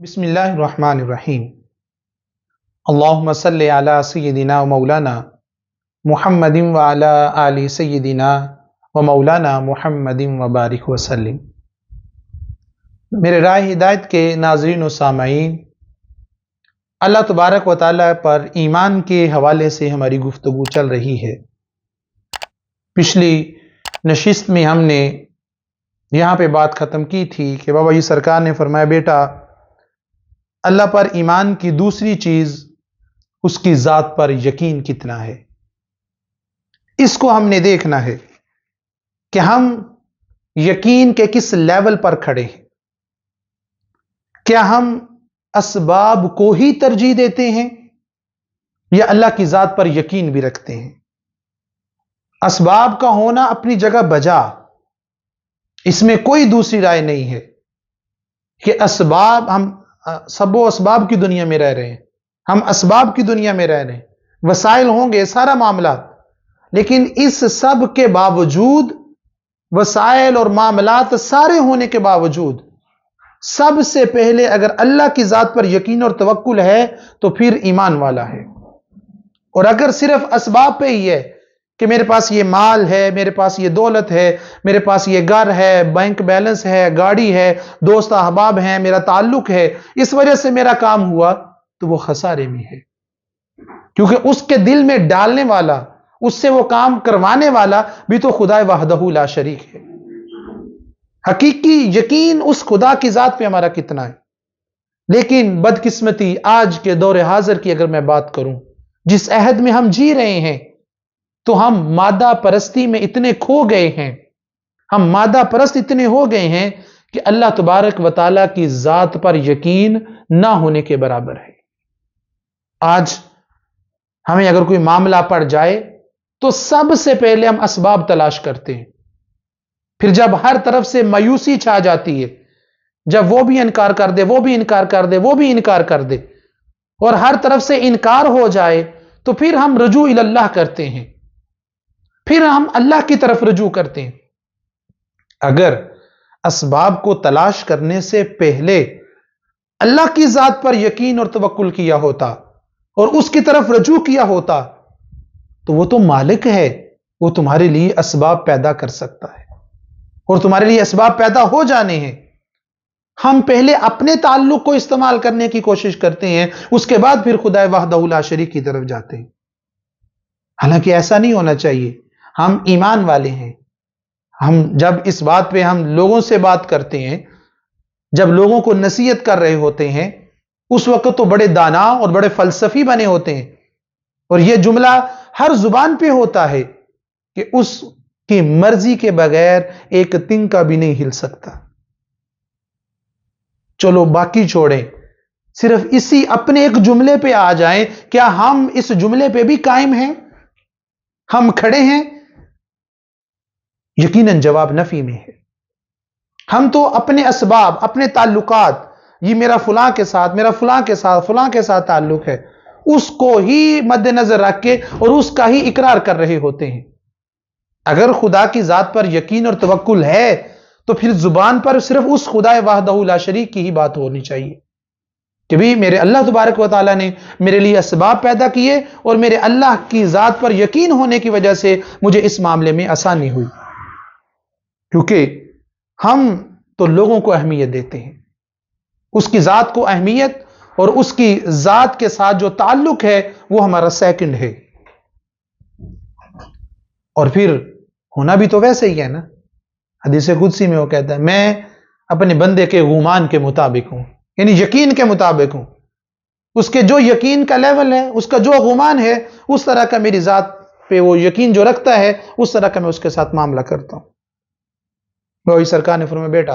बिस्मिल्लाहिर्रहमानिर्रहीम। अल्लाहुम्मा सल्लि अला सय्यिदिना व मौलाना मुहम्मदिन व अला आलि सय्यिदिना व मौलाना मुहम्मदिन व बारिक वसल्लिम। मेरे राह हिदायत के नाज़रीन व सामईन, अल्लाह तबारक व तआला पर ईमान के हवाले से हमारी गुफ्तगू चल रही है। पिछली नशिस्त में हमने यहाँ पे बात ख़त्म की थी कि बाबा जी सरकार ने फरमाया, बेटा अल्लाह पर ईमान की दूसरी चीज उसकी ज़ात पर यकीन कितना है। इसको हमने देखना है कि हम यकीन के किस लेवल पर खड़े हैं। क्या हम असबाब को ही तरजीह देते हैं या अल्लाह की ज़ात पर यकीन भी रखते हैं। असबाब का होना अपनी जगह बजा, इसमें कोई दूसरी राय नहीं है कि असबाब, हम सबो असबाब की दुनिया में रह रहे हैं, हम असबाब की दुनिया में रह रहे हैं, वसाइल होंगे सारा मामला, लेकिन इस सब के बावजूद, वसाइल और मामलात सारे होने के बावजूद, सबसे पहले अगर अल्लाह की ज़ात पर यकीन और तवक्कुल है तो फिर ईमान वाला है। और अगर सिर्फ असबाब पे ही है कि मेरे पास ये माल है, मेरे पास ये दौलत है, मेरे पास ये घर है, बैंक बैलेंस है, गाड़ी है, दोस्त अहबाब हैं, मेरा ताल्लुक है, इस वजह से मेरा काम हुआ, तो वो खसारे में है। क्योंकि उसके दिल में डालने वाला, उससे वो काम करवाने वाला भी तो खुदा वहदहू ला शरीक है। हकीकी यकीन उस खुदा की ज़ात पे हमारा कितना है। लेकिन बदकिस्मती आज के दौर हाजिर की अगर मैं बात करूं, जिस अहद में हम जी रहे हैं, तो हम मादा परस्ती में इतने खो गए हैं, हम मादा परस्त इतने हो गए हैं कि अल्लाह तबारक व तआला की ज़ात पर यकीन ना होने के बराबर है। आज हमें अगर कोई मामला पड़ जाए तो सबसे पहले हम असबाब तलाश करते हैं। फिर जब हर तरफ से मायूसी छा जाती है, जब वो भी इनकार कर दे, वो भी इनकार कर दे, वो भी इनकार कर दे, और हर तरफ से इनकार हो जाए, तो फिर हम रजू इल्लाह करते हैं, फिर हम अल्लाह की तरफ रजू करते हैं। अगर असबाब को तलाश करने से पहले अल्लाह की ज़ात पर यकीन और तवक्कुल किया होता और उसकी तरफ रजू किया होता, तो वो तो मालिक है, वो तुम्हारे लिए असबाब पैदा कर सकता है और तुम्हारे लिए असबाब पैदा हो जाने हैं। हम पहले अपने ताल्लुक को इस्तेमाल करने की कोशिश करते हैं, उसके बाद फिर खुदा वहदहू ला शरीक की तरफ जाते हैं। हालांकि ऐसा नहीं होना चाहिए। हम ईमान वाले हैं। हम जब इस बात पे हम लोगों से बात करते हैं, जब लोगों को नसीहत कर रहे होते हैं, उस वक्त तो बड़े दाना और बड़े फलसफी बने होते हैं, और यह जुमला हर जुबान पे होता है कि उसकी मर्जी के बगैर एक तिनका भी नहीं हिल सकता। चलो बाकी छोड़ें, सिर्फ इसी अपने एक जुमले पे आ जाएं, क्या हम इस जुमले पे भी कायम हैं? हम खड़े हैं? यकीनन जवाब नफी में है। हम तो अपने असबाब, अपने ताल्लुकात, ये मेरा फलां के साथ, मेरा फलां के साथ, फलां के साथ ताल्लुक है, उसको ही मद्देनजर रख के और उसका ही इकरार कर रहे होते हैं। अगर खुदा की ज़ात पर यकीन और तवक्कुल है तो फिर जुबान पर सिर्फ उस खुदा वहदहू ला शरीक की ही बात होनी चाहिए कि भी मेरे अल्लाह तबारक व तआला ने मेरे लिए असबाब पैदा किए और मेरे अल्लाह की ज़ात पर यकीन होने की वजह से मुझे इस मामले में आसानी हुई। क्योंकि हम तो लोगों को अहमियत देते हैं, उसकी ज़ात को अहमियत, और उसकी ज़ात के साथ जो ताल्लुक है वो हमारा सेकंड है। और फिर होना भी तो वैसे ही है ना। हदीस कुदसी में वो कहता है, मैं अपने बंदे के गुमान के मुताबिक हूं, यानी यकीन के मुताबिक हूं। उसके जो यकीन का लेवल है, उसका जो गुमान है, उस तरह का मेरी ज़ात पे वो यकीन जो रखता है, उस तरह का मैं उसके साथ मामला करता हूं। वही सरकार ने फरमाया, बेटा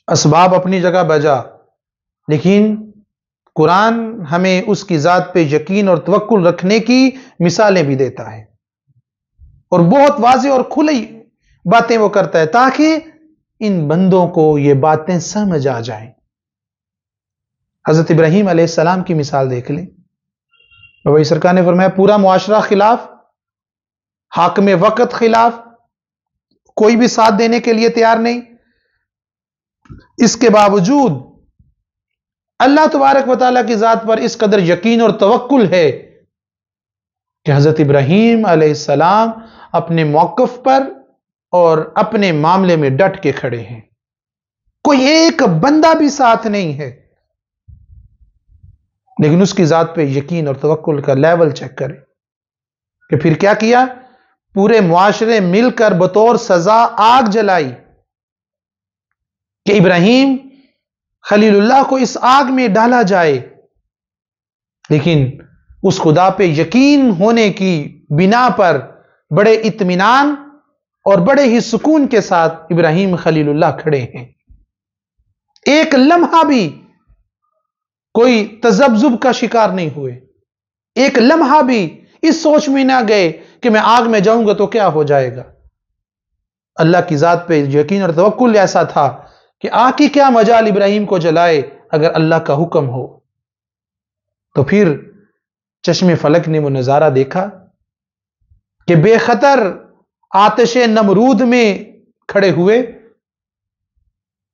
असबाब अपनी जगह बजा, लेकिन कुरान हमें उसकी ज़ात पे यकीन और तवक्कुल रखने की मिसालें भी देता है, और बहुत वाज़े और खुली बातें वो करता है ताकि इन बंदों को ये बातें समझ आ जाएं। हजरत इब्राहीम अलैहिस्सलाम की मिसाल देख लें। वही सरकार ने फरमाया, पूरा मुआशरा खिलाफ, हाकिम वक्त खिलाफ, कोई भी साथ देने के लिए तैयार नहीं, اس کے باوجود اللہ تبارک و تعالیٰ کی ذات پر اس قدر یقین اور توکل ہے کہ حضرت ابراہیم علیہ السلام اپنے موقف پر اور اپنے معاملے میں ڈٹ کے کھڑے ہیں. کوئی ایک بندہ بھی ساتھ نہیں ہے، لیکن اس کی ذات پہ یقین اور توکل کا لیول چیک کرے کہ پھر کیا کیا. پورے معاشرے مل کر بطور سزا آگ جلائی کہ ابراہیم خلیل اللہ کو اس آگ میں ڈالا جائے. لیکن اس خدا پہ یقین ہونے کی بنا پر بڑے اطمینان اور بڑے ہی سکون کے ساتھ ابراہیم خلیل اللہ کھڑے ہیں. ایک لمحہ بھی کوئی تذبذب کا شکار نہیں ہوئے، ایک لمحہ بھی اس سوچ میں نہ گئے کہ میں آگ میں جاؤں گا تو کیا ہو جائے گا. اللہ کی ذات پہ یقین اور توکل ایسا تھا کہ آگ کی کیا مجال ابراہیم کو جلائے اگر اللہ کا حکم ہو. تو پھر چشم فلک نے وہ نظارہ دیکھا کہ بے خطر آتش نمرود میں کھڑے ہوئے،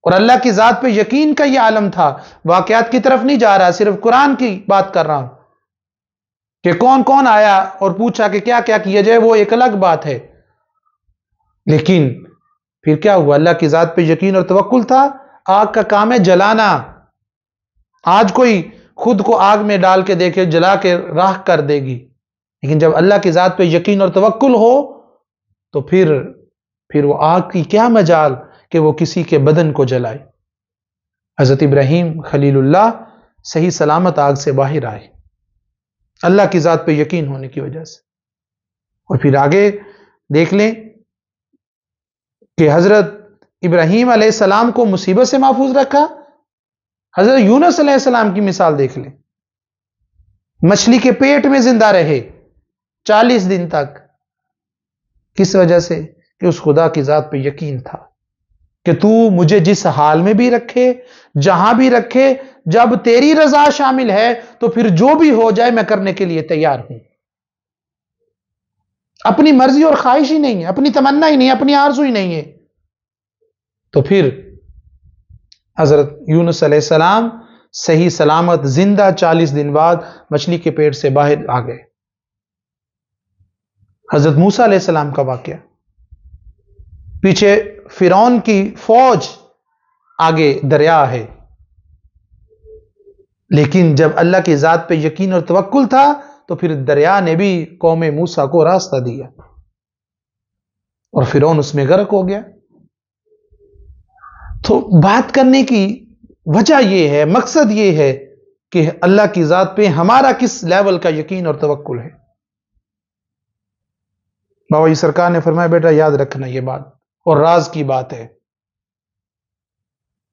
اور اللہ کی ذات پہ یقین کا یہ عالم تھا. واقعات کی طرف نہیں جا رہا، صرف قرآن کی بات کر رہا ہوں کہ کون کون آیا اور پوچھا کہ کیا کیا کیا جائے، وہ ایک الگ بات ہے. لیکن پھر کیا ہوا؟ اللہ کی ذات پہ یقین اور توکل تھا. آگ کا کام ہے جلانا. آج کوئی خود کو آگ میں ڈال کے دیکھے جلا کے راکھ کر دے گی، لیکن جب اللہ کی ذات پہ یقین اور توکل ہو تو پھر وہ آگ کی کیا مجال کہ وہ کسی کے بدن کو جلائے. حضرت ابراہیم خلیل اللہ صحیح سلامت آگ سے باہر آئے اللہ کی ذات پہ یقین ہونے کی وجہ سے. اور پھر آگے دیکھ لیں کہ حضرت ابراہیم علیہ السلام کو مصیبت سے محفوظ رکھا. حضرت یونس علیہ السلام کی مثال دیکھ لیں، مچھلی کے پیٹ میں زندہ رہے 40 دن تک. کس وجہ سے؟ کہ اس خدا کی ذات پہ یقین تھا کہ تو مجھے جس حال میں بھی رکھے، جہاں بھی رکھے، جب تیری رضا شامل ہے تو پھر جو بھی ہو جائے میں کرنے کے لیے تیار ہوں. اپنی مرضی اور خواہش ہی نہیں ہے، اپنی تمنا ہی نہیں ہے، اپنی آرزو ہی نہیں ہے. تو پھر حضرت یونس علیہ السلام صحیح سلامت زندہ 40 دن بعد مچھلی کے پیٹ سے باہر آ گئے. حضرت موسیٰ علیہ السلام کا واقعہ، پیچھے فرعون کی فوج، آگے دریا ہے، لیکن جب اللہ کی ذات پہ یقین اور توکل تھا تو پھر دریا نے بھی قوم موسیٰ کو راستہ دیا اور فرعون اس میں غرق ہو گیا. تو بات کرنے کی وجہ یہ ہے، مقصد یہ ہے کہ اللہ کی ذات پہ ہمارا کس لیول کا یقین اور توکل ہے. بابا جی سرکار نے فرمایا بیٹا یاد رکھنا یہ بات، اور راز کی بات ہے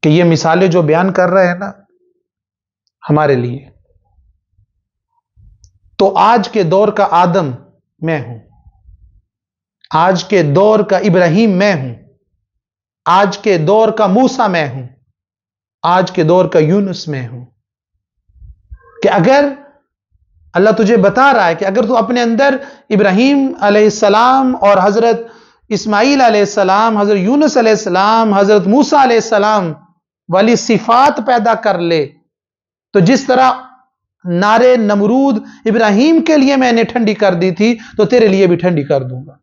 کہ یہ مثالیں جو بیان کر رہے ہیں نا ہمارے لیے، تو آج کے دور کا آدم میں ہوں، آج کے دور کا ابراہیم میں ہوں، آج کے دور کا موسیٰ میں ہوں، آج کے دور کا یونس میں ہوں. کہ اگر اللہ تجھے بتا رہا ہے کہ اگر تو اپنے اندر ابراہیم علیہ السلام اور حضرت اسماعیل علیہ السلام، حضرت یونس علیہ السلام، حضرت موسیٰ علیہ السلام والی صفات پیدا کر لے تو جس طرح نارے نمرود ابراہیم کے لیے میں نے ٹھنڈی کر دی تھی تو تیرے لیے بھی ٹھنڈی کر دوں گا.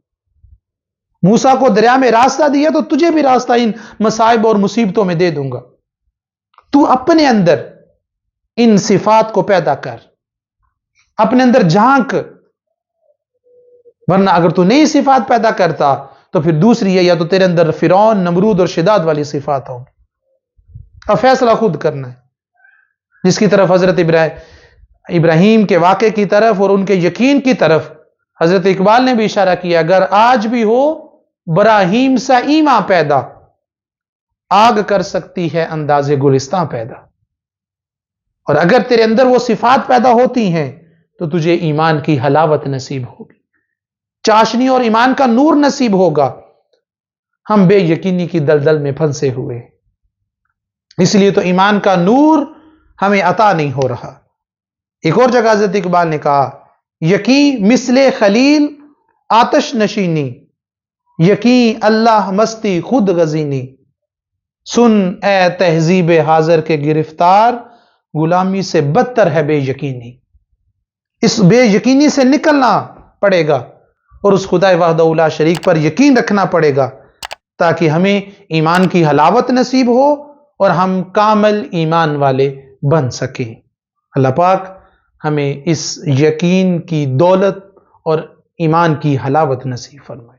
موسیٰ کو دریا میں راستہ دیا تو تجھے بھی راستہ ان مصائب اور مصیبتوں میں دے دوں گا. تو اپنے اندر ان صفات کو پیدا کر، اپنے اندر جھانک، ورنہ اگر تو نئی صفات پیدا کرتا تو پھر دوسری ہے، یا تو تیرے اندر فرعون، نمرود اور شداد والی صفات ہوں. اب فیصلہ خود کرنا ہے. جس کی طرف حضرت ابراہیم کے واقعے کی طرف اور ان کے یقین کی طرف حضرت اقبال نے بھی اشارہ کیا، اگر آج بھی ہو براہیم سا ایماں پیدا، آگ کر سکتی ہے انداز گلستاں پیدا. اور اگر تیرے اندر وہ صفات پیدا ہوتی ہیں تو تجھے ایمان کی حلاوت نصیب ہوگی، چاشنی اور ایمان کا نور نصیب ہوگا. ہم بے یقینی کی دلدل میں پھنسے ہوئے، اس لیے تو ایمان کا نور ہمیں عطا نہیں ہو رہا. ایک اور جگہ حضرت اقبال نے کہا، یقین مثل خلیل آتش نشینی، یقین اللہ مستی خود غزینی. سن اے تہذیب حاضر کے گرفتار، غلامی سے بدتر ہے بے یقینی۔ اس بے یقینی سے نکلنا پڑے گا اور اس خدا وحدہ لا شریک پر یقین رکھنا پڑے گا تاکہ ہمیں ایمان کی حلاوت نصیب ہو اور ہم کامل ایمان والے بن سکیں۔ اللہ پاک ہمیں اس یقین کی دولت اور ایمان کی حلاوت نصیب فرمائے۔